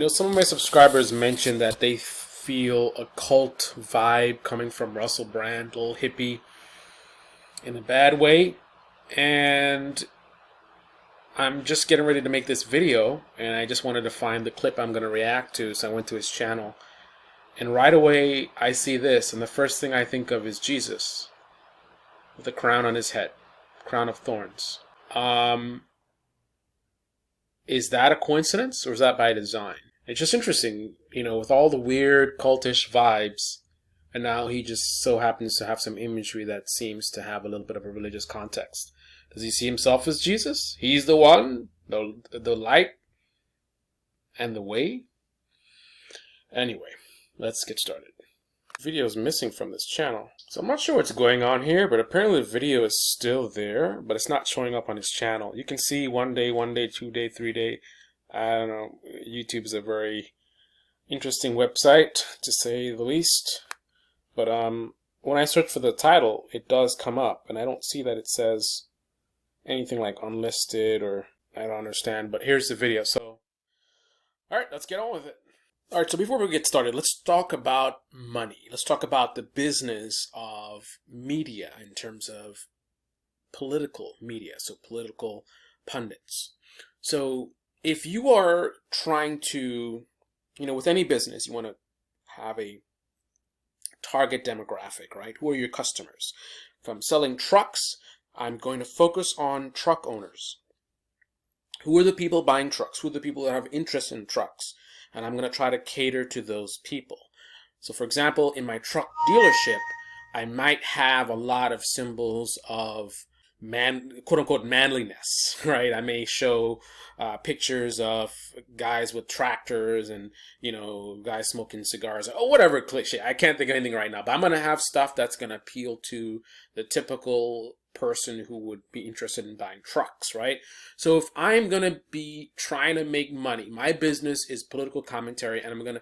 Some of my subscribers mentioned that they feel a cult vibe coming from Russell Brand, little hippie, in a bad way. And I'm just getting ready to make this video, and I just wanted to find the clip I'm going to react to, so I went to his channel. And right away, I see this, and the first thing I think of is Jesus with a crown on his head, crown of thorns. Is that a coincidence, or is that by design? It's just interesting, with all the weird cultish vibes, and now he just so happens to have some imagery that seems to have a little bit of a religious context. Does he see himself as Jesus? He's the one, the light, and the way? Anyway, let's get started. The video is missing from this channel, so I'm not sure what's going on here, but apparently the video is still there, but it's not showing up on his channel. You can see 1 day, 2 day, 3 day. I don't know. YouTube is a very interesting website, to say the least. But when I search for the title, it does come up, and I don't see that it says anything like unlisted, or I don't understand. But here's the video. So, all right, let's get on with it. All right, so before we get started, let's talk about money. Let's talk about the business of media in terms of political media, so political pundits. So if you are trying to, with any business, you want to have a target demographic, right? Who are your customers? If I'm selling trucks, I'm going to focus on truck owners. Who are the people buying trucks? Who are the people that have interest in trucks? And I'm going to try to cater to those people. So for example, in my truck dealership, I might have a lot of symbols of quote unquote manliness, right? I may show pictures of guys with tractors and, guys smoking cigars, or whatever cliche. I can't think of anything right now, but I'm going to have stuff that's going to appeal to the typical person who would be interested in buying trucks, right? So if I'm going to be trying to make money, my business is political commentary, and I'm going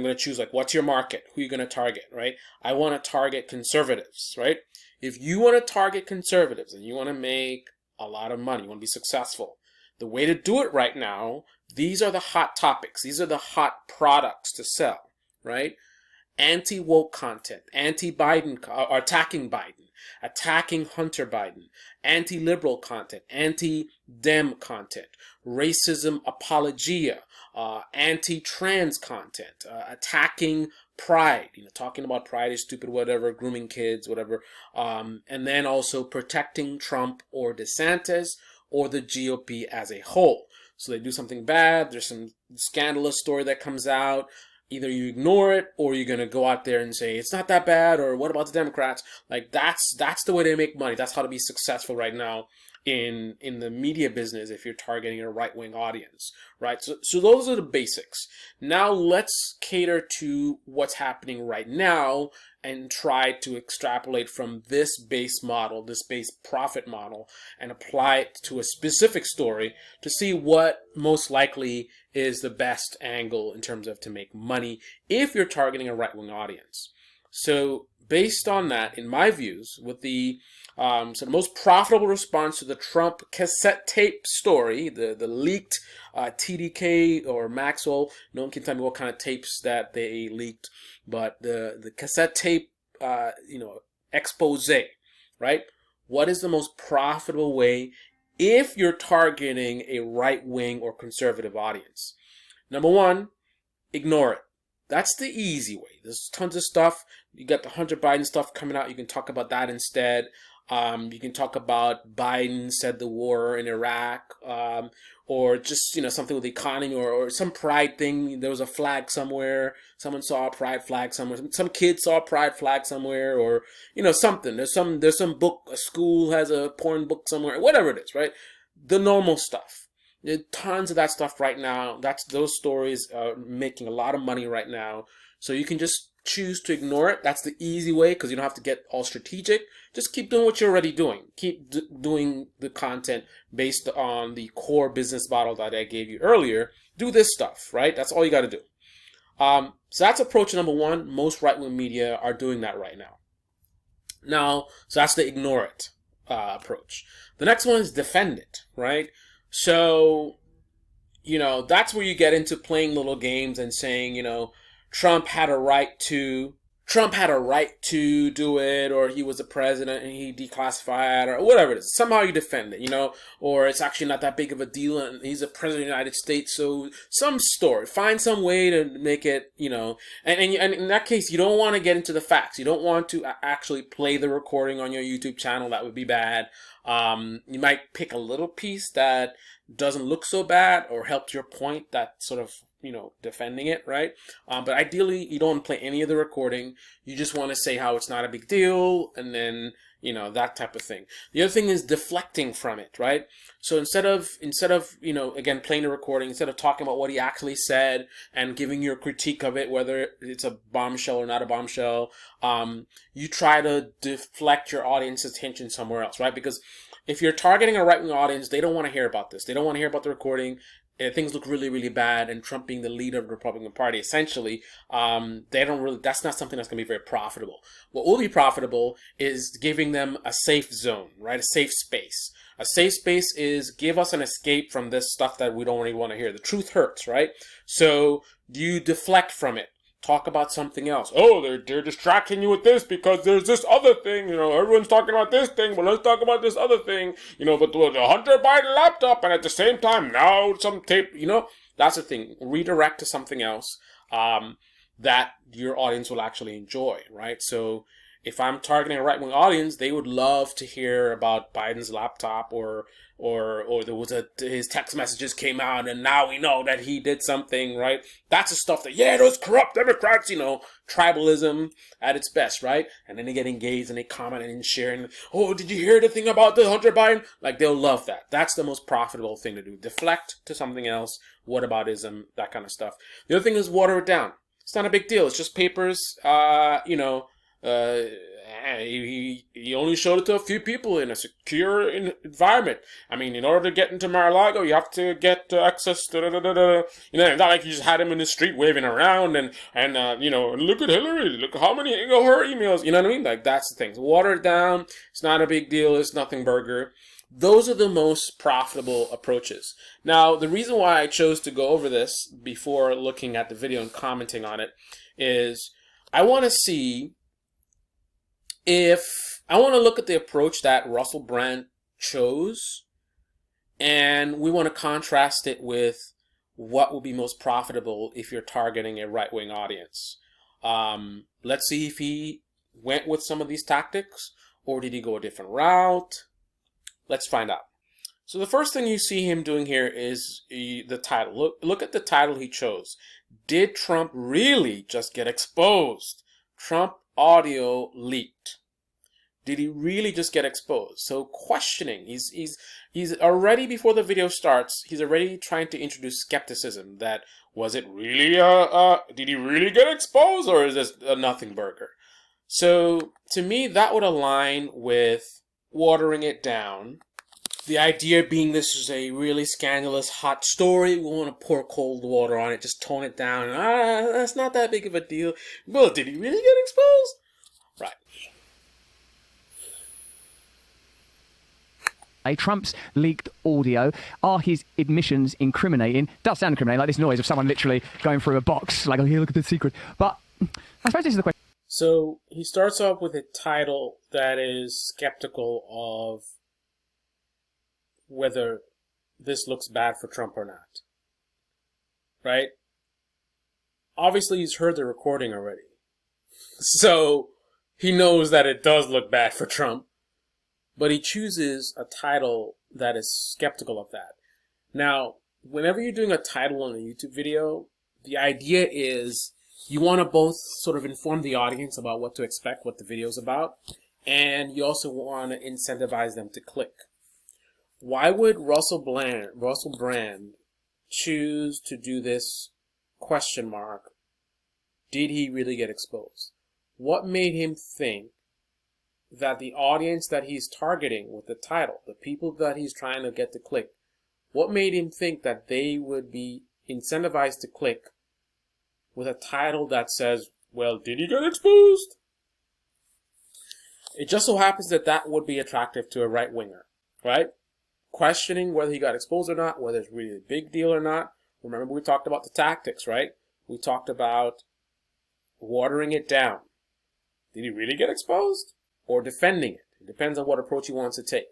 to choose, like, what's your market? Who are you going to target, right? I want to target conservatives, right? If you want to target conservatives and you want to make a lot of money, you want to be successful, the way to do it right now, these are the hot topics. These are the hot products to sell, right? Anti-woke content, anti-Biden, attacking Biden, attacking Hunter Biden, anti-liberal content, anti-Dem content, racism apologia, anti-trans content, attacking pride, talking about pride is stupid, whatever, grooming kids, whatever, and then also protecting Trump or DeSantis or the GOP as a whole. So they do something bad, there's some scandalous story that comes out, either you ignore it or you're going to go out there and say it's not that bad, or what about the Democrats? Like that's the way they make money. That's how to be successful right now in the media business if you're targeting a right-wing audience, right? So those are the basics. Now let's cater to what's happening right now and try to extrapolate from this base model, this base profit model, and apply it to a specific story to see what most likely is the best angle in terms of to make money if you're targeting a right-wing audience. So based on that, in my views, with the most profitable response to the Trump cassette tape story, the leaked TDK or Maxwell, no one can tell me what kind of tapes that they leaked, but the cassette tape, expose, right? What is the most profitable way if you're targeting a right-wing or conservative audience? Number one, ignore it. That's the easy way. There's tons of stuff. You got the Hunter Biden stuff coming out. You can talk about that instead. You can talk about Biden said the war in Iraq, or just, something with the economy, or some pride thing. There was a flag somewhere. Someone saw a pride flag somewhere. Some kid saw a pride flag somewhere, or, something. There's some book, a school has a porn book somewhere, whatever it is, right? The normal stuff. There's tons of that stuff right now. Those stories are making a lot of money right now. So you can just choose to ignore it. That's the easy way, because you don't have to get all strategic. Just keep doing what you're already doing. Keep doing the content based on the core business model that I gave you earlier. Do this stuff, right? That's all you got to do. So that's approach number one. Most right-wing media are doing that right now. So that's the ignore it approach. The next one is defend it, right? So that's where you get into playing little games and saying, Trump had a right to Trump had a right to do it, or he was the president and he declassified, or whatever it is. Somehow you defend it, or it's actually not that big of a deal and he's a president of the United States. So some story, find some way to make it, and in that case, you don't want to get into the facts. You don't want to actually play the recording on your YouTube channel. That would be bad. You might pick a little piece that doesn't look so bad or helped your point, that sort of defending it, right? But ideally, you don't want to play any of the recording. You just want to say how it's not a big deal, and then that type of thing. The other thing is deflecting from it, right? So instead of again playing the recording, instead of talking about what he actually said and giving your critique of it, whether it's a bombshell or not a bombshell, you try to deflect your audience's attention somewhere else, right? Because if you're targeting a right-wing audience, they don't want to hear about this. They don't want to hear about the recording. Things look really, really bad, and Trump being the leader of the Republican Party, essentially, that's not something that's going to be very profitable. What will be profitable is giving them a safe zone, right? A safe space. A safe space is give us an escape from this stuff that we don't really want to hear. The truth hurts, right? So you deflect from it. Talk about something else. Oh, they're distracting you with this because there's this other thing. Everyone's talking about this thing, but let's talk about this other thing. But the Hunter Biden laptop, and at the same time, now some tape. That's the thing. Redirect to something else that your audience will actually enjoy, right? So if I'm targeting a right-wing audience, they would love to hear about Biden's laptop, or there was his text messages came out and now we know that he did something, right? That's the stuff that, those corrupt Democrats, tribalism at its best, right? And then they get engaged and they comment and share and, oh, did you hear the thing about the Hunter Biden? Like, they'll love that. That's the most profitable thing to do. Deflect to something else, whataboutism, that kind of stuff. The other thing is water it down. It's not a big deal. It's just papers, he only showed it to a few people in a secure environment. I mean, in order to get into Mar-a-Lago, you have to get access to it's not like you just had him in the street waving around and look at Hillary, look at how many her emails. You know what I mean? Like, that's the thing. So water it down. It's not a big deal. It's nothing burger. Those are the most profitable approaches. Now, the reason why I chose to go over this before looking at the video and commenting on it is I want to see I want to look at the approach that Russell Brand chose, and we want to contrast it with what will be most profitable if you're targeting a right-wing audience. Let's see if he went with some of these tactics, or did he go a different route? Let's find out. So the first thing you see him doing here is the title. Look at the title he chose. Did Trump really just get exposed? Trump audio leaked. Did he really just get exposed? So questioning. He's already, before the video starts, he's already trying to introduce skepticism. That was it really? Did he really get exposed, or is this a nothing burger? So to me, that would align with watering it down. The idea being this is a really scandalous, hot story. We want to pour cold water on it, just tone it down. That's not that big of a deal. Well, did he really get exposed? Right. Trump's leaked audio. Are his admissions incriminating? Does sound incriminating, like this noise of someone literally going through a box, like, oh, here, look at the secret. But I suppose this is the question. So he starts off with a title that is skeptical of whether this looks bad for Trump or not. Right? Obviously, he's heard the recording already. So he knows that it does look bad for Trump. But he chooses a title that is skeptical of that. Now, whenever you're doing a title on a YouTube video, the idea is you want to both sort of inform the audience about what to expect, what the video is about, and you also want to incentivize them to click. Why would Russell Brand choose to do this question mark? Did he really get exposed? What made him think that the audience that he's targeting with the title, the people that he's trying to get to click, what made him think that they would be incentivized to click with a title that says, well, did he get exposed? It just so happens that that would be attractive to a right-winger, right? questioning whether he got exposed or not, whether it's really a big deal or not. Remember, we talked about the tactics, right? We talked about watering it down. Did he really get exposed? Or defending it? It depends on what approach he wants to take.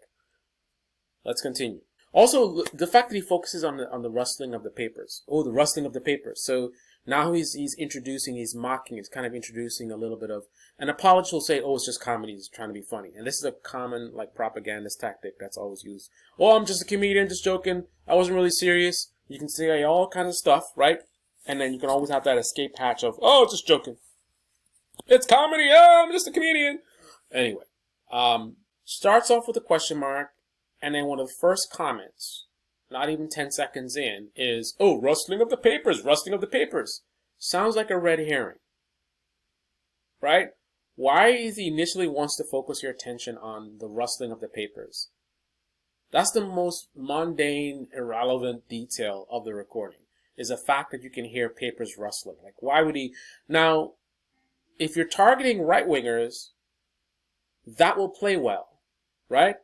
Let's continue. Also, the fact that he focuses on the rustling of the papers. Oh, the rustling of the papers. So now he's introducing, he's mocking, he's kind of introducing a little bit of, an apologist will say, oh, it's just comedy, he's trying to be funny. And this is a common, like, propagandist tactic that's always used. Oh, I'm just a comedian, just joking, I wasn't really serious. You can say all kinds of stuff, right? And then you can always have that escape hatch of, oh, just joking. It's comedy, oh, I'm just a comedian. Anyway, starts off with a question mark, and then one of the first comments, not even 10 seconds in, is, oh, rustling of the papers, rustling of the papers. Sounds like a red herring, right? Why is he initially wants to focus your attention on the rustling of the papers? That's the most mundane, irrelevant detail of the recording, is the fact that you can hear papers rustling. Like, why would he? Now, if you're targeting right-wingers, that will play well, right?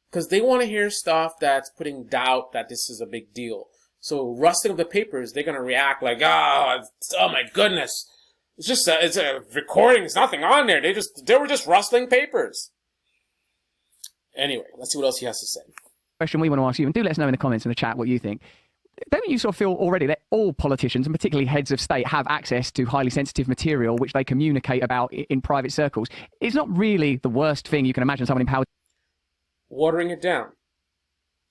Because they want to hear stuff that's putting doubt that this is a big deal. So rustling of the papers, they're going to react like, oh my goodness. It's a recording. There's nothing on there. They were just rustling papers. Anyway, let's see what else he has to say. Question we want to ask you, and do let us know in the comments in the chat what you think. Don't you sort of feel already that all politicians, and particularly heads of state, have access to highly sensitive material which they communicate about in private circles? It's not really the worst thing you can imagine someone in power. Watering it down.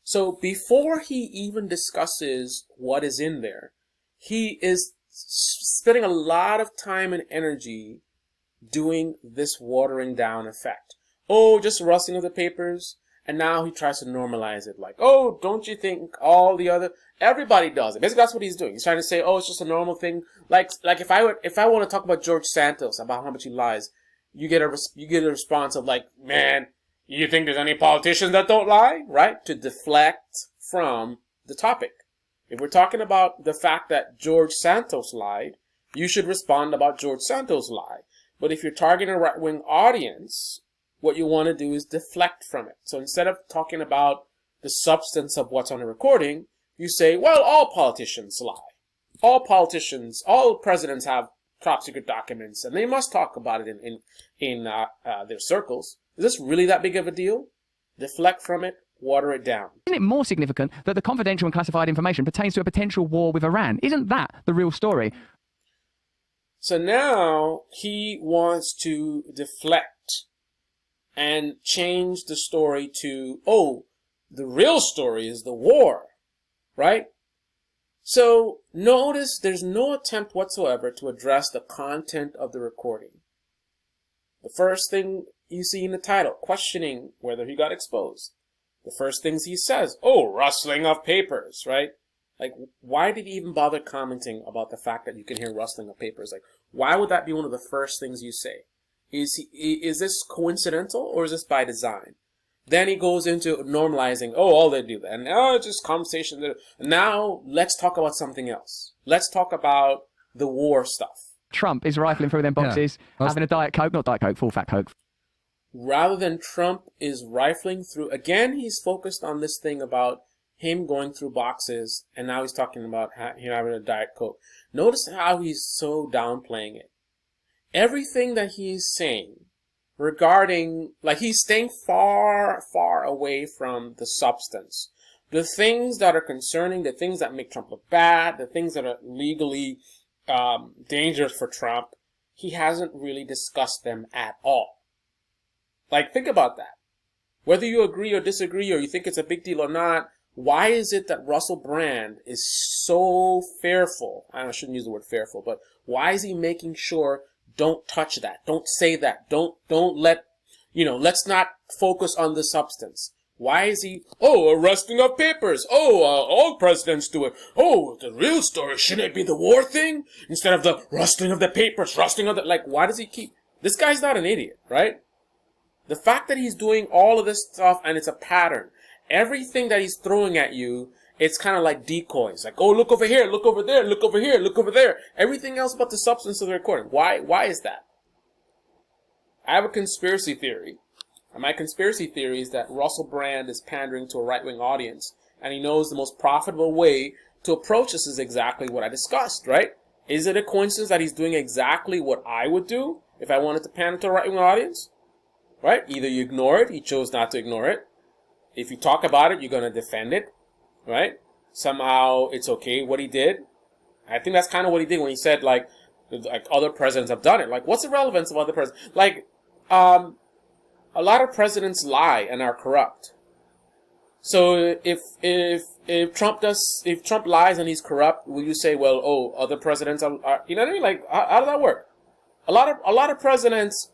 So before he even discusses what is in there, he is spending a lot of time and energy doing this watering down effect. Oh, just rustling of the papers. And now he tries to normalize it like, oh, don't you think all the other, everybody does it. Basically, that's what he's doing. He's trying to say, oh, it's just a normal thing. Like if I want to talk about George Santos, about how much he lies, you get a response of like, man, you think there's any politicians that don't lie, right? To deflect from the topic. If we're talking about the fact that George Santos lied, you should respond about George Santos' lie. But if you're targeting a right-wing audience, what you want to do is deflect from it. So instead of talking about the substance of what's on the recording, you say, well, all politicians lie. All presidents have top secret documents, and they must talk about it in their circles. Is this really that big of a deal? Deflect from it, water it down. Isn't it more significant that the confidential and classified information pertains to a potential war with Iran? Isn't that the real story? So now he wants to deflect and change the story to, oh, the real story is the war, right? So notice there's no attempt whatsoever to address the content of the recording. The first thing you see in the title, questioning whether he got exposed. The first things he says, oh, rustling of papers, right? Like, why did he even bother commenting about the fact that you can hear rustling of papers? Like, why would that be one of the first things you say? Is this coincidental or is this by design? Then he goes into normalizing, oh, all they do that. And now it's just conversation. Now let's talk about something else. Let's talk about the war stuff. Trump is rifling through them boxes, having a Diet Coke, not Diet Coke, full fat Coke. Rather than Trump is rifling through, again, he's focused on this thing about him going through boxes, and now he's talking about him having a Diet Coke. Notice how he's so downplaying it. Everything that he's saying regarding, like, he's staying far, far away from the substance. The things that are concerning, the things that make Trump look bad, the things that are legally dangerous for Trump, he hasn't really discussed them at all. Like, think about that. Whether you agree or disagree or you think it's a big deal or not, why is it that Russell Brand is so fearful? I shouldn't use the word fearful, but why is he making sure don't touch that, don't say that, don't let, let's not focus on the substance? Why is he, a rustling of papers, all presidents do it, the real story, shouldn't it be the war thing? Instead of the rustling of the papers, why does he keep, this guy's not an idiot, right? The fact that he's doing all of this stuff and it's a pattern, everything that he's throwing at you, it's kind of like decoys. Like, oh, look over here, look over there, look over here, look over there. Everything else but the substance of the recording. Why is that? I have a conspiracy theory. And my conspiracy theory is that Russell Brand is pandering to a right-wing audience, and he knows the most profitable way to approach this is exactly what I discussed, right? Is it a coincidence that he's doing exactly what I would do if I wanted to pander to a right-wing audience? Right? Either you ignore it, he chose not to ignore it. If you talk about it, you're going to defend it, right? Somehow it's okay what he did. I think that's kind of what he did when he said, like other presidents have done it. Like, what's the relevance of other presidents? Like, a lot of presidents lie and are corrupt. So if Trump lies and he's corrupt, will you say, well, oh, other presidents are you know what I mean? Like, how does that work? A lot of presidents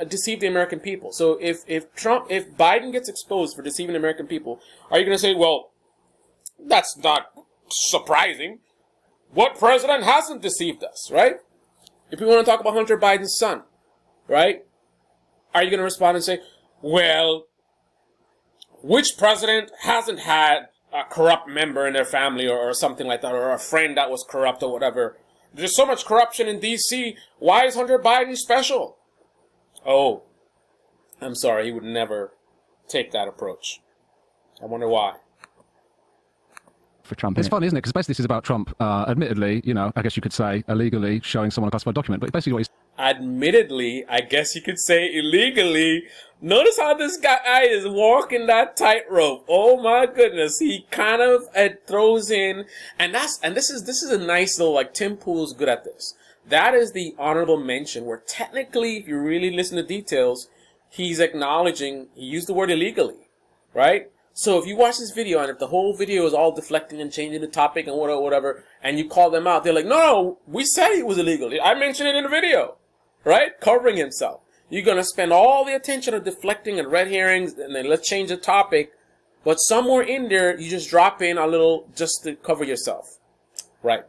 deceive the American people. So if Biden gets exposed for deceiving the American people, are you going to say, well, that's not surprising? What president hasn't deceived us, right? If we want to talk about Hunter Biden's son, right? Are you going to respond and say, well, which president hasn't had a corrupt member in their family or something like that, or a friend that was corrupt or whatever? There's so much corruption in D.C. Why is Hunter Biden special? Oh, I'm sorry. He would never take that approach. I wonder why. For Trump, it's funny, isn't it? Because basically this is about Trump, admittedly, I guess you could say illegally showing someone a classified document. But basically what he's... Admittedly, I guess you could say illegally. Notice how this guy is walking that tightrope. Oh my goodness. He kind of throws in, and this is a nice little, like, Tim Pool's good at this. That is the honorable mention where technically, if you really listen to details, he's acknowledging he used the word illegally, right? So if you watch this video and if the whole video is all deflecting and changing the topic and whatever, and you call them out, they're like, no, we said he was illegal. I mentioned it in the video, right? Covering himself. You're going to spend all the attention of deflecting and red herrings and then let's change the topic. But somewhere in there, you just drop in a little just to cover yourself, right?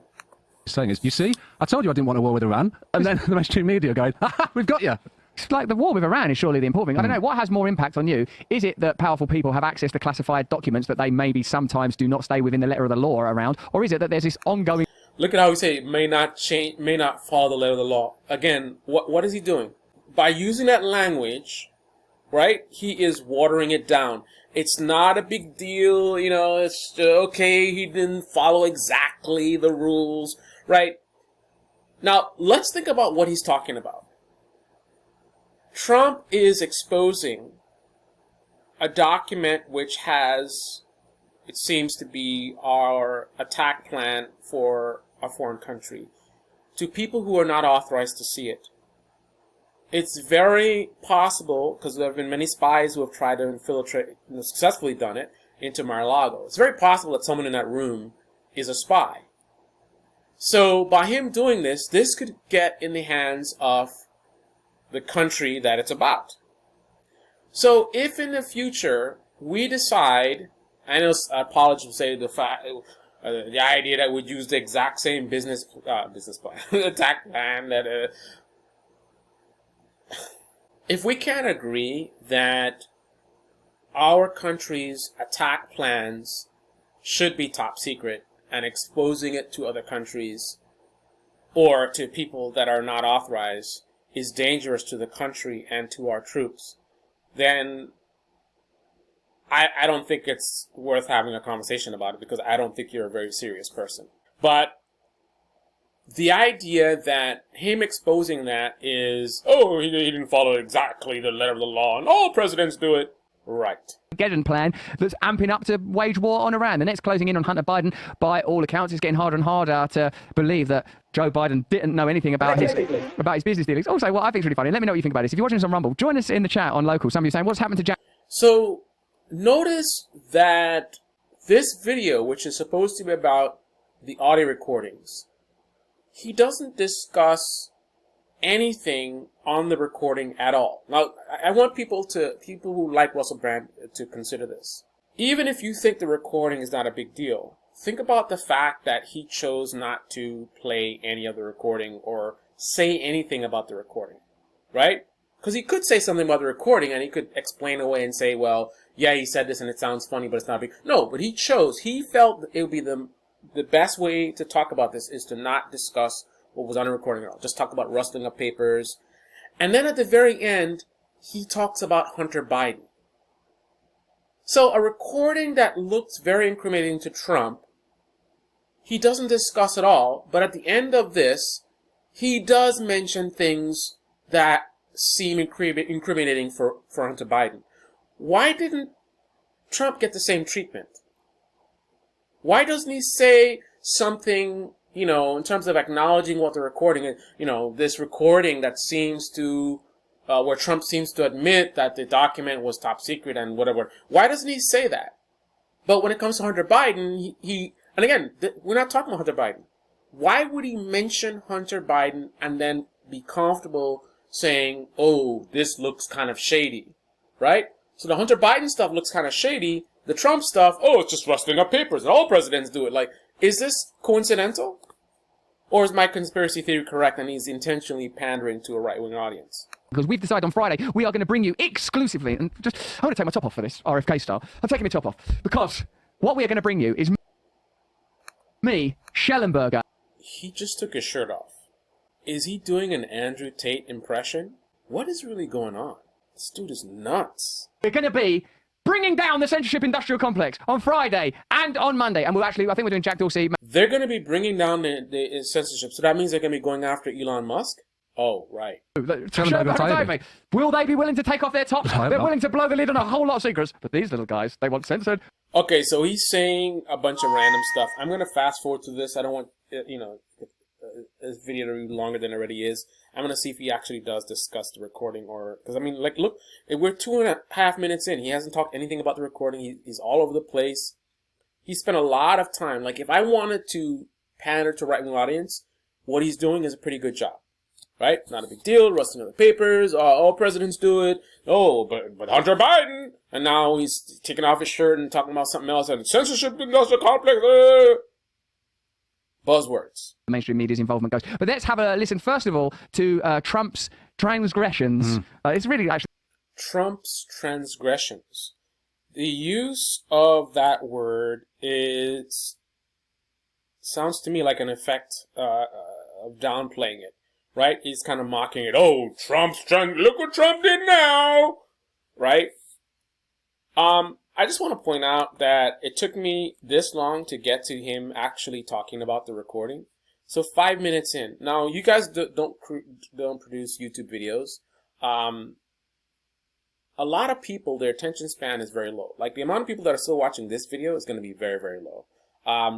saying is, you see, I told you I didn't want a war with Iran. And then the mainstream media going, ha, we've got you. It's like the war with Iran is surely the important thing. I don't know, what has more impact on you? Is it that powerful people have access to classified documents that they maybe sometimes do not stay within the letter of the law around? Or is it that there's this ongoing... Look at how we say may not follow the letter of the law. Again, what is he doing? By using that language, right, he is watering it down. It's not a big deal, it's okay, he didn't follow exactly the rules, right? Now, let's think about what he's talking about. Trump is exposing a document which has, it seems to be, our attack plan for a foreign country to people who are not authorized to see it. It's very possible, because there have been many spies who have tried to infiltrate, and successfully done it, into Mar-a-Lago. It's very possible that someone in that room is a spy. So by him doing this, this could get in the hands of the country that it's about. So if in the future we decide, I know apologists will say the idea that we'd use the exact same business plan, attack plan that. If we can't agree that our country's attack plans should be top secret and exposing it to other countries or to people that are not authorized is dangerous to the country and to our troops, then I don't think it's worth having a conversation about it, because I don't think you're a very serious person. But the idea that him exposing that is, oh, he didn't follow exactly the letter of the law, and all presidents do it. Right. Armageddon plan that's amping up to wage war on Iran. The next closing in on Hunter Biden, by all accounts, it's getting harder and harder to believe that Joe Biden didn't know anything about his business dealings. Also, what I think is really funny, let me know what you think about this. If you're watching this on Rumble, join us in the chat on Local. Somebody's saying, what's happened to Jack? So, notice that this video, which is supposed to be about the audio recordings, he doesn't discuss anything on the recording at all. Now, I want people who like Russell Brand to consider this. Even if you think the recording is not a big deal, think about the fact that he chose not to play any of the recording or say anything about the recording, right? Because he could say something about the recording and he could explain away and say, well, yeah, he said this and it sounds funny, but it's not big. No, but he felt it would be the best way to talk about this is to not discuss what was on the recording at all. Just talk about rustling of papers. And then at the very end, he talks about Hunter Biden. So a recording that looks very incriminating to Trump, he doesn't discuss at all, but at the end of this, he does mention things that seem incriminating for Hunter Biden. Why didn't Trump get the same treatment? Why doesn't he say something, in terms of acknowledging what the recording is, this recording that seems to, where Trump seems to admit that the document was top secret and whatever. Why doesn't he say that? But when it comes to Hunter Biden, and again, we're not talking about Hunter Biden. Why would he mention Hunter Biden and then be comfortable saying, oh, this looks kind of shady, right? So the Hunter Biden stuff looks kind of shady. The Trump stuff, oh, it's just rustling up papers, and all presidents do it. Like, is this coincidental? Or is my conspiracy theory correct and he's intentionally pandering to a right-wing audience? Because we've decided on Friday we are going to bring you exclusively, and just I want to take my top off for this, RFK style. I'm taking my top off because what we are going to bring you is me, Schellenberger. He just took his shirt off. Is he doing an Andrew Tate impression? What is really going on? This dude is nuts. We're going to be bringing down the censorship industrial complex on Friday and on Monday. And I think we're doing Jack Dorsey. They're going to be bringing down the censorship. So that means they're going to be going after Elon Musk? Oh, right. Will they be willing to take off their tops? They're willing to blow the lid on a whole lot of secrets. But these little guys, they want censored. Okay, so he's saying a bunch of random stuff. I'm going to fast forward to this. I don't want, this video to be longer than it already is. I'm going to see if he actually does discuss the recording or... Because, look, we're 2.5 minutes in. He hasn't talked anything about the recording. He's all over the place. He spent a lot of time. Like, if I wanted to pander to right-wing audience, what he's doing is a pretty good job. Right? Not a big deal. Rustling of the papers. All presidents do it. Oh, but Hunter Biden. And now he's taking off his shirt and talking about something else. And censorship industrial complex. Buzzwords. Mainstream media's involvement goes. But let's have a listen, first of all, to Trump's transgressions. It's really actually... Trump's transgressions. The use of that word sounds to me like an effect of downplaying it. Right? He's kind of mocking it. Oh, look what Trump did now! Right? I just want to point out that it took me this long to get to him actually talking about the recording. So 5 minutes in. Now, you guys don't produce YouTube videos. A lot of people, their attention span is very low. Like, the amount of people that are still watching this video is going to be very, very low.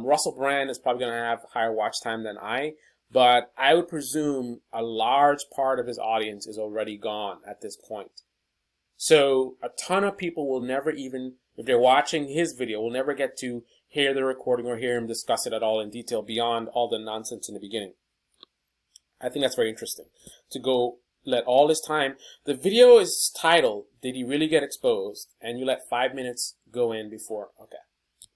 Russell Brand is probably going to have higher watch time than I. But I would presume a large part of his audience is already gone at this point. So a ton of people will never even, if they're watching his video, will never get to hear the recording or hear him discuss it at all in detail beyond all the nonsense in the beginning. I think that's very interesting. To go let all this time, the video is titled, Did He Really Get Exposed? And you let 5 minutes go in before, okay.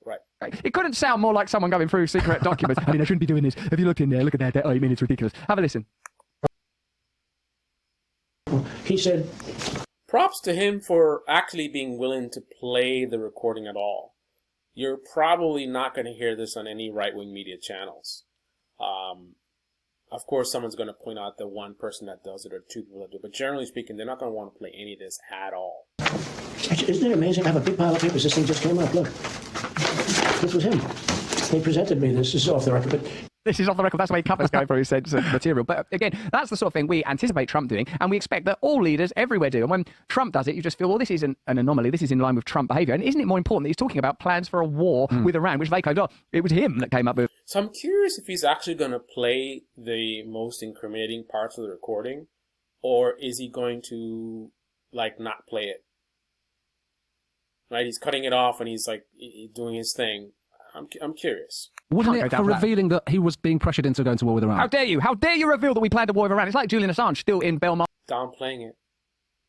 Right. It couldn't sound more like someone going through secret documents. I shouldn't be doing this. Have you looked in there? Look at that. It's ridiculous. Have a listen. He said... Props to him for actually being willing to play the recording at all. You're probably not going to hear this on any right-wing media channels. Of course, someone's going to point out the one person that does it or two people that do it. But generally speaking, they're not going to want to play any of this at all. Isn't it amazing? I have a big pile of papers. This thing just came up. Look. This was him. He presented me. This is off the record. But this is off the record. That's why he covers going through his censored material. But again, that's the sort of thing we anticipate Trump doing, and we expect that all leaders everywhere do. And when Trump does it, you just feel, well, this isn't an anomaly. This is in line with Trump behaviour. And isn't it more important that he's talking about plans for a war with Iran, which they claimed, it was him that came up with. So I'm curious if he's actually going to play the most incriminating parts of the recording, or is he going to, not play it? Right? He's cutting it off and he's, doing his thing. I'm curious. Wasn't it for revealing that he was being pressured into going to war with Iran? How dare you? How dare you reveal that we planned a war with Iran? It's like Julian Assange still in Belmont. Downplaying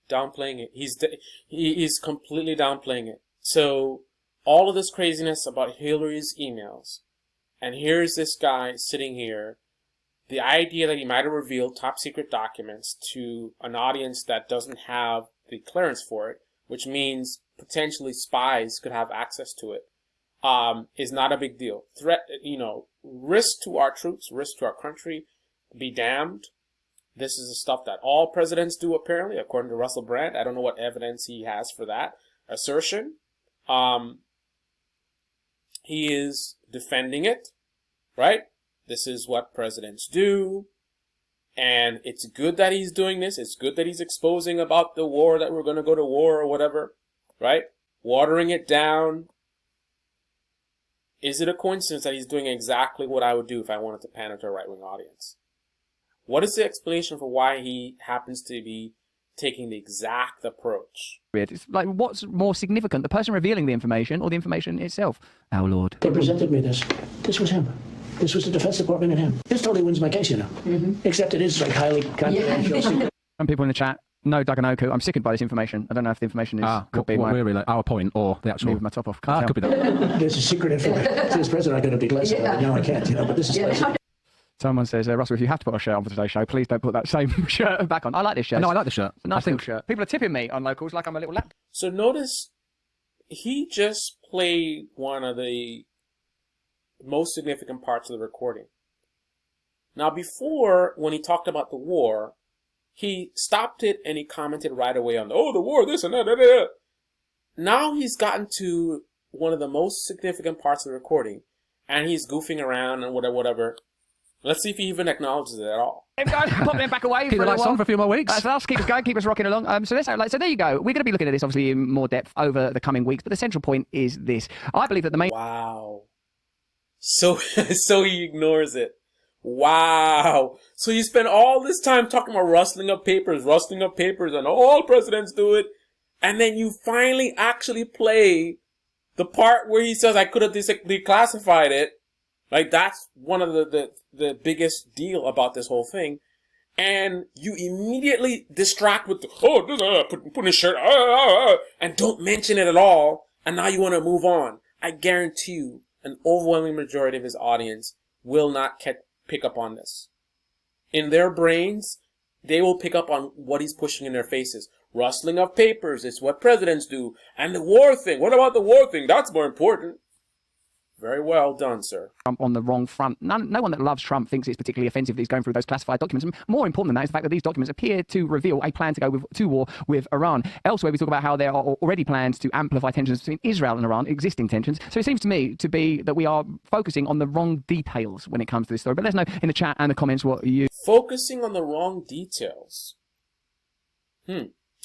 it. He's completely downplaying it. So all of this craziness about Hillary's emails, and here's this guy sitting here, the idea that he might have revealed top secret documents to an audience that doesn't have the clearance for it, which means potentially spies could have access to it, is not a big deal. Risk to our troops, risk to our country, be damned. This is the stuff that all presidents do, apparently, according to Russell Brand. I don't know what evidence he has for that assertion. He is defending it, right? This is what presidents do. And it's good that he's doing this. It's good that he's exposing about the war, that we're going to go to war or whatever, right? Watering it down. Is it a coincidence that he's doing exactly what I would do if I wanted to pander to a right-wing audience? What is the explanation for why he happens to be taking the exact approach? It's like, what's more significant, the person revealing the information or the information itself? Our Lord. They presented me this. This was him. This was the Defense Department and him. This totally wins my case, you know. Except it is like highly confidential. Some people in the chat, no, Duganoku, I'm sickened by this information. I don't know if the information is could be what we're really, our point or the actual. Me with my top off. Could be that. There's a secret information. To this president, I could have been less about it. No, I can't, you know, but this is Someone says, Russell, if you have to put a shirt on for today's show, please don't put that same shirt back on. I like this shirt. No, I like the shirt. It's a nice little shirt. People are tipping me on Locals like I'm a little lap. So notice he just played one of the most significant parts of the recording. Now, before, when he talked about the war, he stopped it and he commented right away on, the war, this and that, da, da, da. Now he's gotten to one of the most significant parts of the recording, and he's goofing around and whatever. Let's see if he even acknowledges it at all. Pop them back away. Keep the lights on for a few more weeks. That's us. Keep us going. Keep us rocking along. So there you go. We're going to be looking at this obviously in more depth over the coming weeks. But the central point is this: I believe that the main. Wow. So he ignores it. Wow. So you spend all this time talking about rustling up papers, and all presidents do it, and then you finally actually play the part where he says, "I could have declassified it." Like, that's one of the biggest deal about this whole thing. And you immediately distract with put his shirt, and don't mention it at all. And now you want to move on. I guarantee you, an overwhelming majority of his audience will not pick up on this. In their brains, they will pick up on what he's pushing in their faces. Rustling of papers, it's what presidents do. And the war thing, what about the war thing? That's more important. Very well done, sir. Trump on the wrong front. No one that loves Trump thinks it's particularly offensive that he's going through those classified documents. And more important than that is the fact that these documents appear to reveal a plan to go to war with Iran. Elsewhere, we talk about how there are already plans to amplify tensions between Israel and Iran, existing tensions. So it seems to me to be that we are focusing on the wrong details when it comes to this story. But let us know in the chat and the comments what you... Focusing on the wrong details.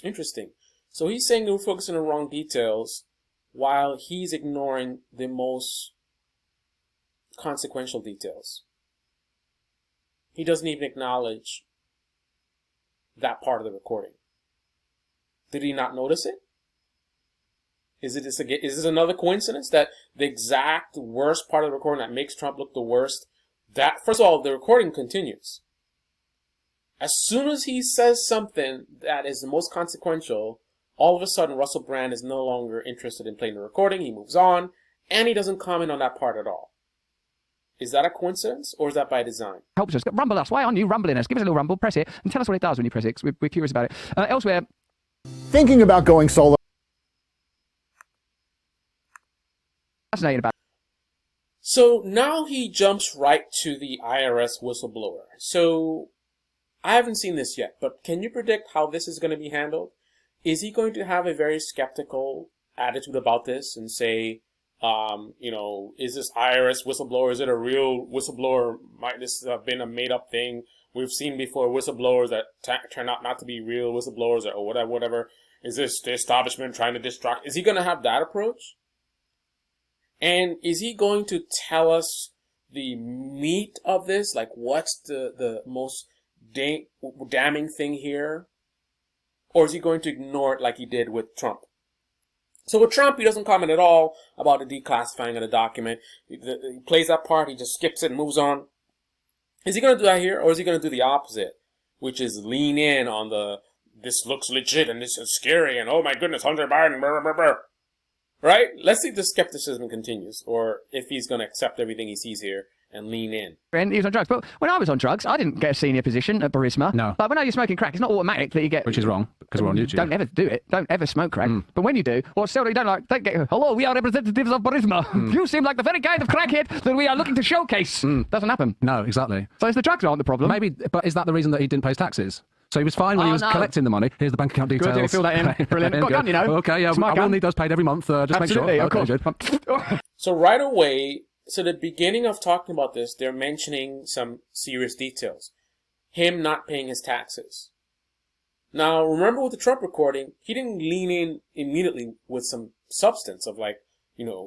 Interesting. So he's saying we're focusing on the wrong details while he's ignoring the most consequential details. He doesn't even acknowledge that part of the recording. Did he not notice it? Is this another coincidence that the exact worst part of the recording that makes Trump look the worst, that, first of all, the recording continues. As soon as he says something that is the most consequential, all of a sudden Russell Brand is no longer interested in playing the recording. He moves on, and he doesn't comment on that part at all. Is that a coincidence, or is that by design? Helps us. Rumble us. Why aren't you rumbling us? Give us a little rumble, press it, and tell us what it does when you press it, 'cause we're curious about it. Elsewhere... Thinking about going solo. Fascinating about it. So now he jumps right to the IRS whistleblower. So I haven't seen this yet, but can you predict how this is going to be handled? Is he going to have a very skeptical attitude about this and say, is this IRS whistleblower, is it a real whistleblower? Might this have been a made-up thing? We've seen before whistleblowers that turn out not to be real whistleblowers or whatever. Is this the establishment trying to distract? Is he going to have that approach? And is he going to tell us the meat of this? Like, what's the most damning thing here? Or is he going to ignore it like he did with Trump? So with Trump, he doesn't comment at all about the declassifying of the document. He plays that part, he just skips it and moves on. Is he going to do that here, or is he going to do the opposite? Which is lean in on this looks legit and this is scary and oh my goodness, Hunter Biden, blah, blah, blah. Right? Let's see if the skepticism continues, or if he's going to accept everything he sees here and lean in. And he was on drugs. But when I was on drugs, I didn't get a senior position at Burisma. No. But when you're smoking crack, it's not automatic that you get... Which is wrong, because we're on YouTube. Don't ever do it. Don't ever smoke crack. But when you do, or still you don't get, hello, we are representatives of Burisma. You seem like the very kind of crackhead that we are looking to showcase. Doesn't happen. No, exactly. So it's the drugs aren't the problem. Maybe, but is that the reason that he didn't pay his taxes? So he was fine when he was collecting the money. Here's the bank account details. Good, fill that in. Brilliant. Got a gun, you know. Okay, yeah, I will need those paid every month. Just Absolutely, make sure. of course. So right away, so the beginning of talking about this, they're mentioning some serious details. Him not paying his taxes. Now, remember with the Trump recording, he didn't lean in immediately with some substance of like,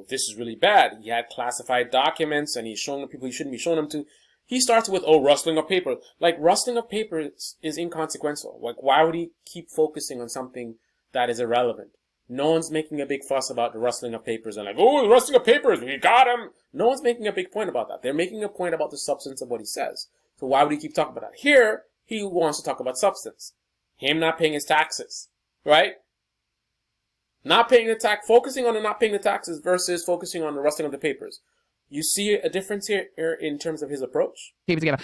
this is really bad. He had classified documents and he's showing them people he shouldn't be showing them to. He starts with, rustling of paper. Like, rustling of paper is inconsequential. Like, why would he keep focusing on something that is irrelevant? No one's making a big fuss about the rustling of papers and like, the rustling of papers, we got him. No one's making a big point about that. They're making a point about the substance of what he says. So why would he keep talking about that? Here, he wants to talk about substance. Him not paying his taxes, right? Not paying the tax, focusing on the not paying the taxes versus focusing on the rustling of the papers. You see a difference here in terms of his approach? Keep it together.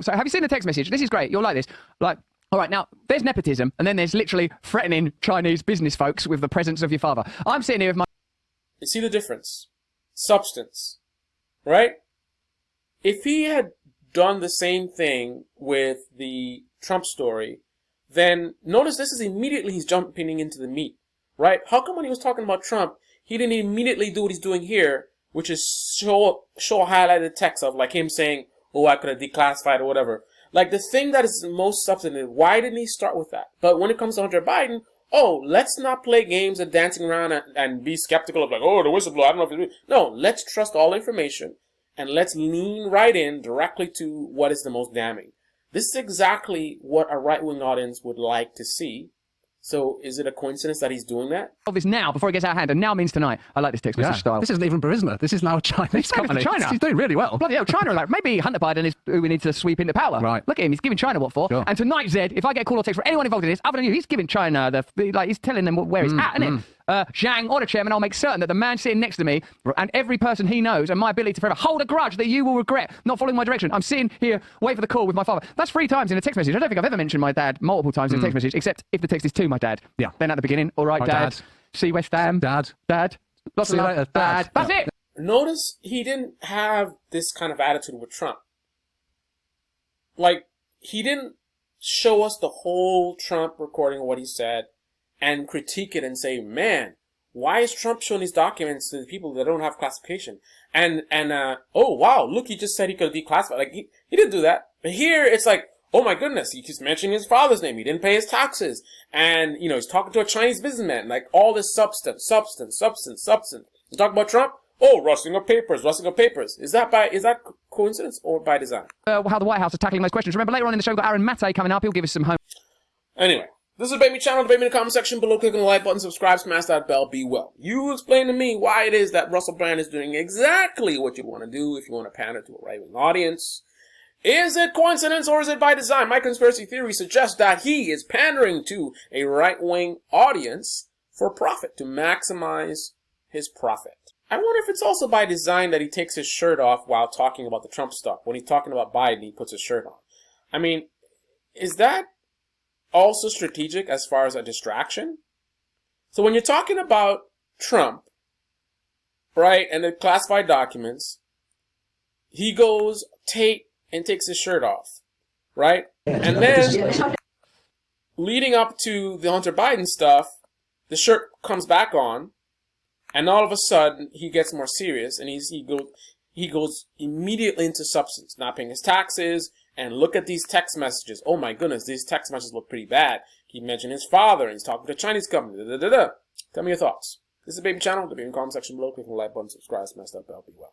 So have you seen the text message? This is great. You'll like this. Like, all right, now, there's nepotism, and then there's literally threatening Chinese business folks with the presence of your father. I'm sitting here with my... You see the difference? Substance, right? If he had done the same thing with the Trump story, then notice this is immediately he's jumping into the meat, right? How come when he was talking about Trump, he didn't immediately do what he's doing here, which is show highlighted text of like him saying, I could have declassified or whatever. Like the thing that is most substantive, why didn't he start with that? But when it comes to Hunter Biden, let's not play games and dancing around and be skeptical of like, the whistleblower, I don't know if it's... No, let's trust all information and let's lean right in directly to what is the most damning. This is exactly what a right-wing audience would like to see. So is it a coincidence that he's doing that? This now, before it gets out of hand, and now means tonight. I like this text message style. This isn't even Burisma. This is now a Chinese company. China. He's doing really well. Bloody hell, China are like, maybe Hunter Biden is who we need to sweep into power. Right. Look at him, he's giving China what for. Sure. And tonight, Zed, if I get a call or text from anyone involved in this, other than you, he's giving China he's telling them where he's at, isn't it? Zhang or the chairman, I'll make certain that the man sitting next to me and every person he knows and my ability to forever hold a grudge that you will regret not following my direction. I'm sitting here waiting for the call with my father. That's 3 times in a text message. I don't think I've ever mentioned my dad multiple times in a text message, except if the text is to my dad. Yeah. Then at the beginning, all right, Dad. See West Ham. Dad. Lots See of you love. later, Dad. That's it. Notice he didn't have this kind of attitude with Trump. Like, he didn't show us the whole Trump recording of what he said and critique it and say, man, why is Trump showing these documents to the people that don't have classification? And wow, look, he just said he could declassify. Like, he didn't do that. But here, it's like, oh my goodness, he keeps mentioning his father's name. He didn't pay his taxes. And, he's talking to a Chinese businessman. Like, all this substance. You talk about Trump? Rustling of papers. Is that coincidence or by design? How the White House is tackling those questions. Remember, later on in the show, we've got Aaron Maté coming up. He'll give us some home. Anyway, this is Debate Me channel. Debate Me in the comment section below. Click on the like button, subscribe, smash that bell, be well. You explain to me why it is that Russell Brand is doing exactly what you want to do if you want to pander to a right-wing audience. Is it coincidence or is it by design? My conspiracy theory suggests that he is pandering to a right-wing audience for profit, to maximize his profit. I wonder if it's also by design that he takes his shirt off while talking about the Trump stuff. When he's talking about Biden, he puts his shirt on. I mean, is that also strategic as far as a distraction? So when you're talking about Trump, right, and the classified documents, he goes takes his shirt off, right? And then, leading up to the Hunter Biden stuff, the shirt comes back on, and all of a sudden, he gets more serious, and he goes immediately into substance, not paying his taxes, and look at these text messages. Oh my goodness, these text messages look pretty bad. He mentioned his father, and he's talking to a Chinese company. Tell me your thoughts. This is the Baby Channel. The Baby comment section below. Click on the like button, subscribe, smash that bell. Be well.